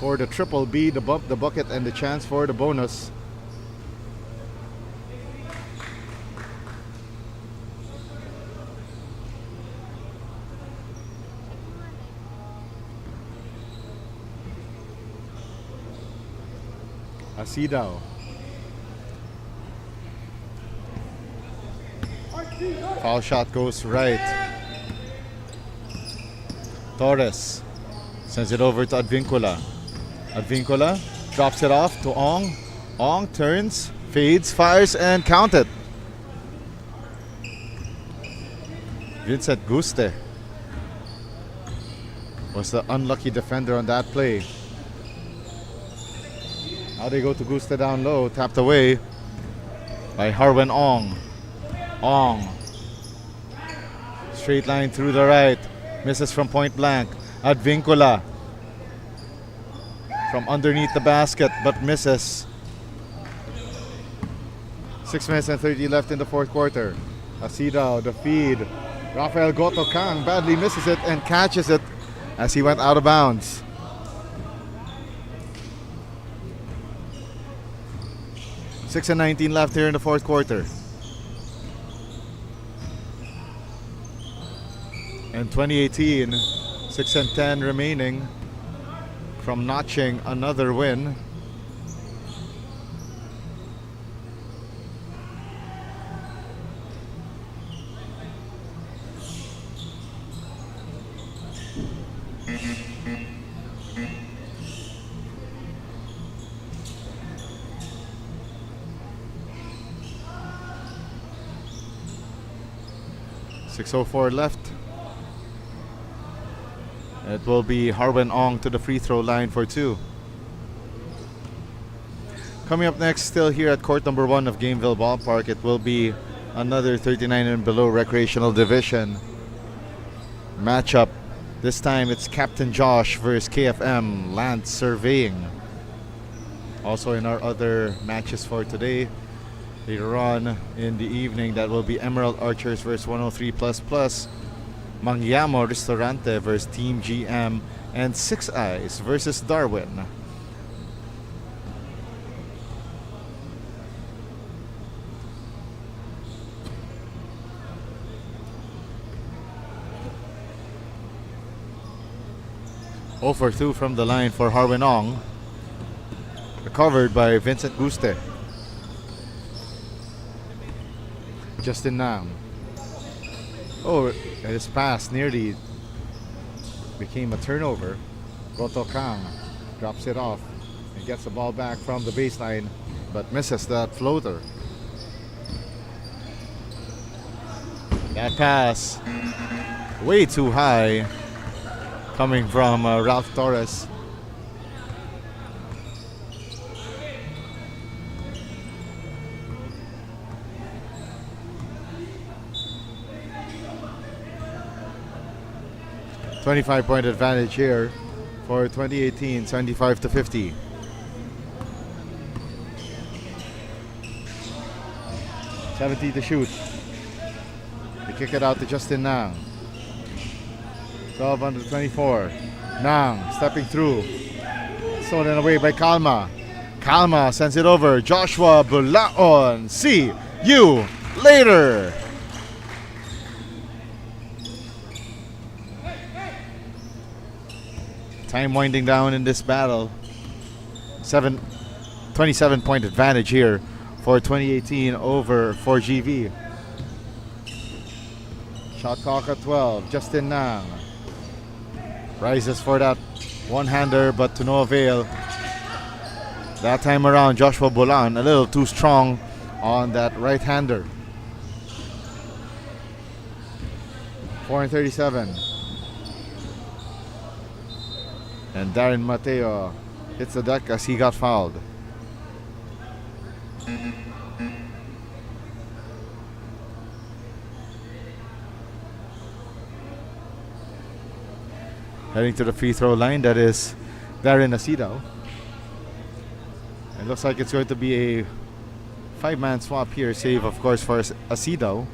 [SPEAKER 2] for the triple B, the bump, the bucket, and the chance for the bonus. Asidao. Foul shot goes right. Torres sends it over to Advincola. Advincola drops it off to Ong. Ong turns, fades, fires, and count it. Vincent Guste was the unlucky defender on that play. Now they go to Guste down low, tapped away by Harwin Ong. Ong. Straight line through the right. Misses from point blank. Advincola from underneath the basket, but misses. 6 minutes and 30 left in the fourth quarter. Asidao, the feed. Rafael Goto Kang badly misses it and catches it as he went out of bounds. Six and 19 left here in the fourth quarter. And 2018, 6 and 10 remaining from notching another win. .604 left. It will be Harwin Ong to the free throw line for two. Coming up next, still here at court number 1 of Gameville Ballpark, it will be another 39 and below recreational division matchup. This time it's Captain Josh versus KFM Land Surveying. Also in our other matches for today, later on in the evening, that will be Emerald Archers versus 103++, Mangyamo Restaurante versus Team GM, and Six Eyes versus Darwin. For 2 from the line for Harwin Ong. Recovered by Vincent Guste. Justin Nam. His pass nearly became a turnover. Goto Kang drops it off and gets the ball back from the baseline, but misses that floater. That pass way too high, coming from Ralph Torres. .25-point advantage here for 2018, 75 to 50. $70 to shoot. They kick it out to Justin Nang. 12 under 24. Nang stepping through. Stolen away by Kalma. Kalma sends it over. Joshua Bulaon. See you later. Time winding down in this battle. 27-point advantage here for 2018 over 4GV. Shot clock at 12. Justin Nang rises for that one-hander, but to no avail. That time around, Joshua Bulan a little too strong on that right-hander. 4-37. And Darren Mateo hits the deck as he got fouled. Heading to the free throw line, that is Darren Asido. It looks like it's going to be a 5-man swap here, save of course for Asido.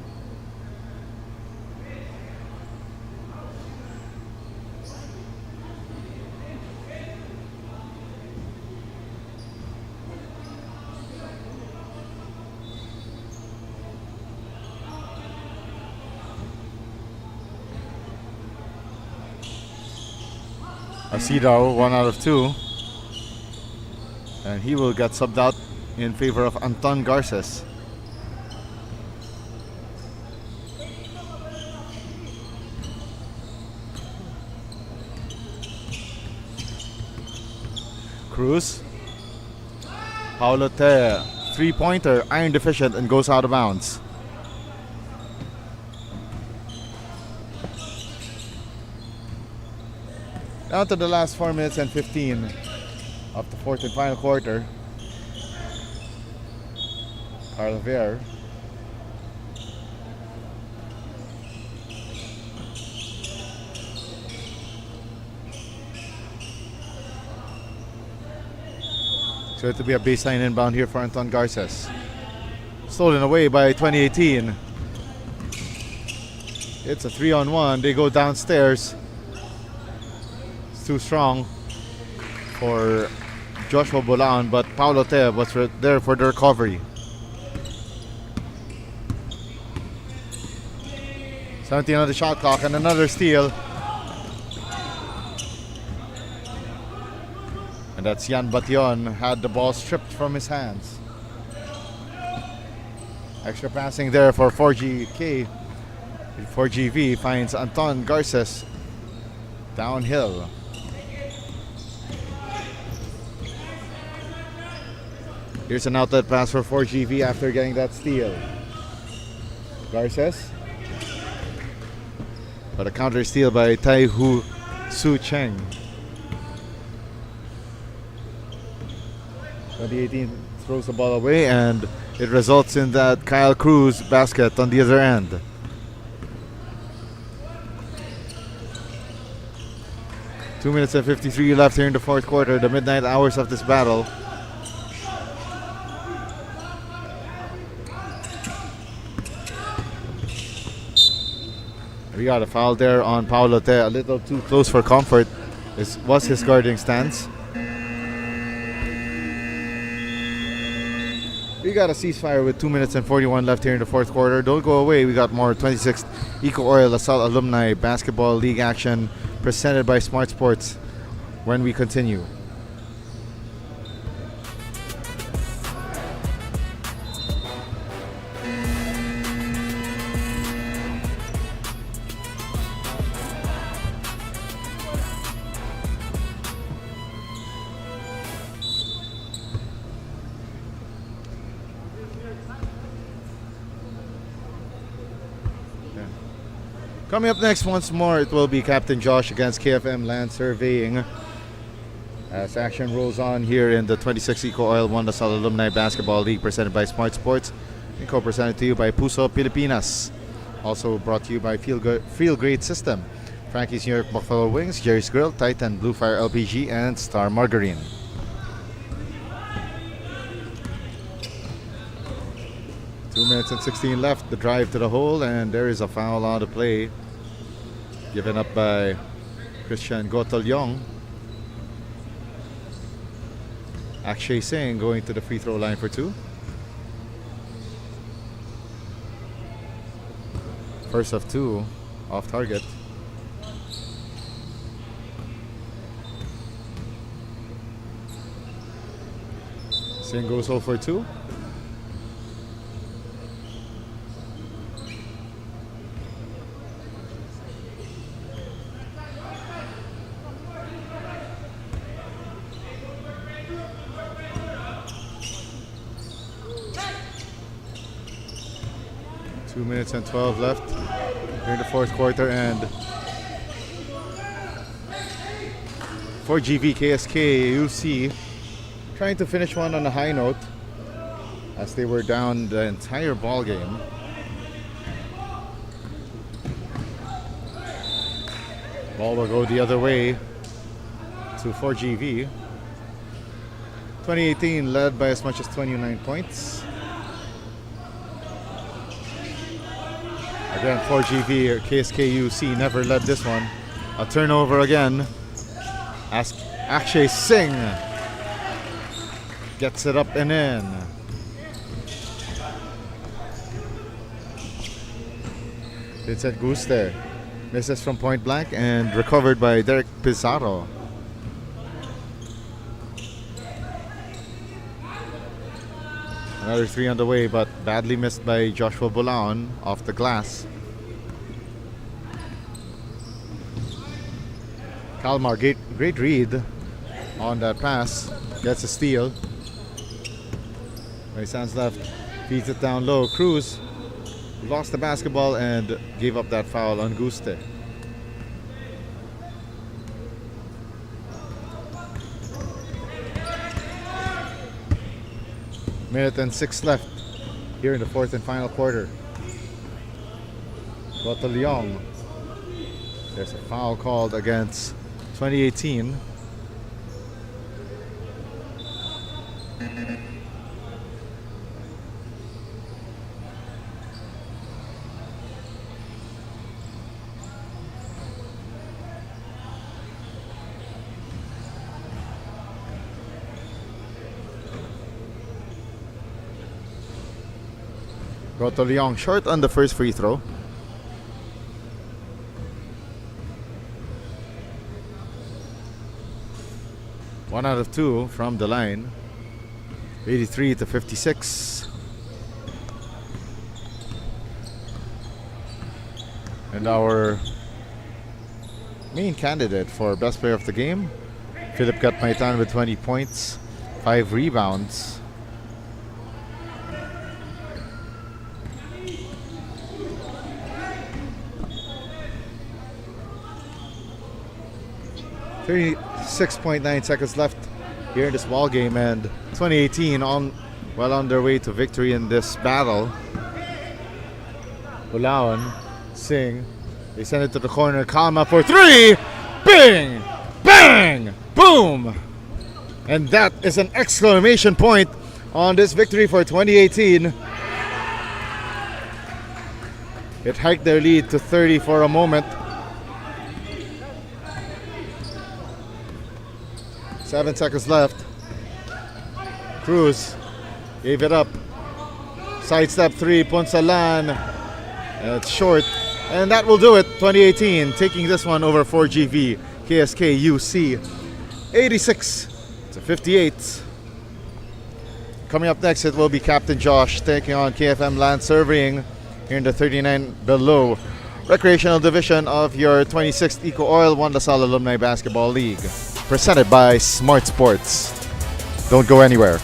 [SPEAKER 2] Asido, 1 out of 2. And he will get subbed out in favor of Anton Garces. Cruz. Paulo Te, 3-pointer, iron deficient, and goes out of bounds. Down to the last 4 minutes and 15 of the fourth and final quarter. Carl Ver. So it to be a baseline inbound here for Anton Garces. Stolen away by 2018. It's a 3-on-1. They go downstairs. Too strong for Joshua Bulan, but Paulo Te was there for the recovery. 17 on the shot clock and another steal. And that's Yan Bation, had the ball stripped from his hands. Extra passing there for 4GK. 4GV finds Anton Garces downhill. Here's an outlet pass for 4GV after getting that steal. Garces. But a counter steal by Tai Hu Su Cheng. 2018 throws the ball away and it results in that Kyle Cruz basket on the other end. Two minutes and 53 left here in the fourth quarter, the midnight hours of this battle. We got a foul there on Paulo Te, a little too close for comfort. This was his guarding stance. We got a ceasefire with 2 minutes and 41 left here in the fourth quarter. Don't go away, we got more 26th EcoOil LaSalle Alumni Basketball League action presented by Smart Sports when we continue. Coming up next, once more, it will be Captain Josh against KFM Land Surveying. As action rolls on here in the 26 EcoOil 1 LaSalle Alumni Basketball League presented by Smart Sports and co-presented to you by Puso Pilipinas. Also brought to you by Feel Great System. Frankie's New York Buffalo Wings, Jerry's Grill, Titan Blue Fire LPG, and Star Margarine. Two minutes and 16 left. The drive to the hole, and there is a foul on the play, given up by Christian Gotolyong. Akshay Singh going to the free throw line for two. First of two, off target. Singh goes 0 for 2. Two minutes and 12 left here in the fourth quarter, and for GV KSK, UC trying to finish one on a high note as they were down the entire ball game. Ball will go the other way to 4GV. 2018 led by as much as 29 points. Again, 4GV or KSKUC never led this one. A turnover again as Akshay Singh gets it up and in. Vincent Guste misses from point blank and recovered by Derek Pizarro. Another three on the way, but badly missed by Joshua Bulaon off the glass. Kalmar, great read on that pass. Gets a steal. When he stands left, feeds it down low. Cruz lost the basketball and gave up that foul on Guste. Minute and 6 left here in the fourth and final quarter. Gotolyong. There's a foul called against 2018. Gotolyong short on the first free throw. One out of two from the line. 83 to 56. And our main candidate for best player of the game, Philip Gatmaitan with 20 points, 5 rebounds. .9 seconds left here in this ball game, and 2018 well on their way to victory in this battle. Bulaon, Singh, they send it to the corner. Kalma for three. Bing, bang, boom, and that is an exclamation point on this victory for 2018. It hiked their lead to 30 for a moment. 7 seconds left. Cruz gave it up. Sidestep three, Ponsalan. It's short. And that will do it. 2018 taking this one over 4GV KSK UC. 86 to 58. Coming up next, it will be Captain Josh taking on KFM Land Surveying here in the 39 below recreational division of your 26th EcoOil 1 LaSalle Alumni Basketball League. Presented by Smart Sports. Don't go anywhere.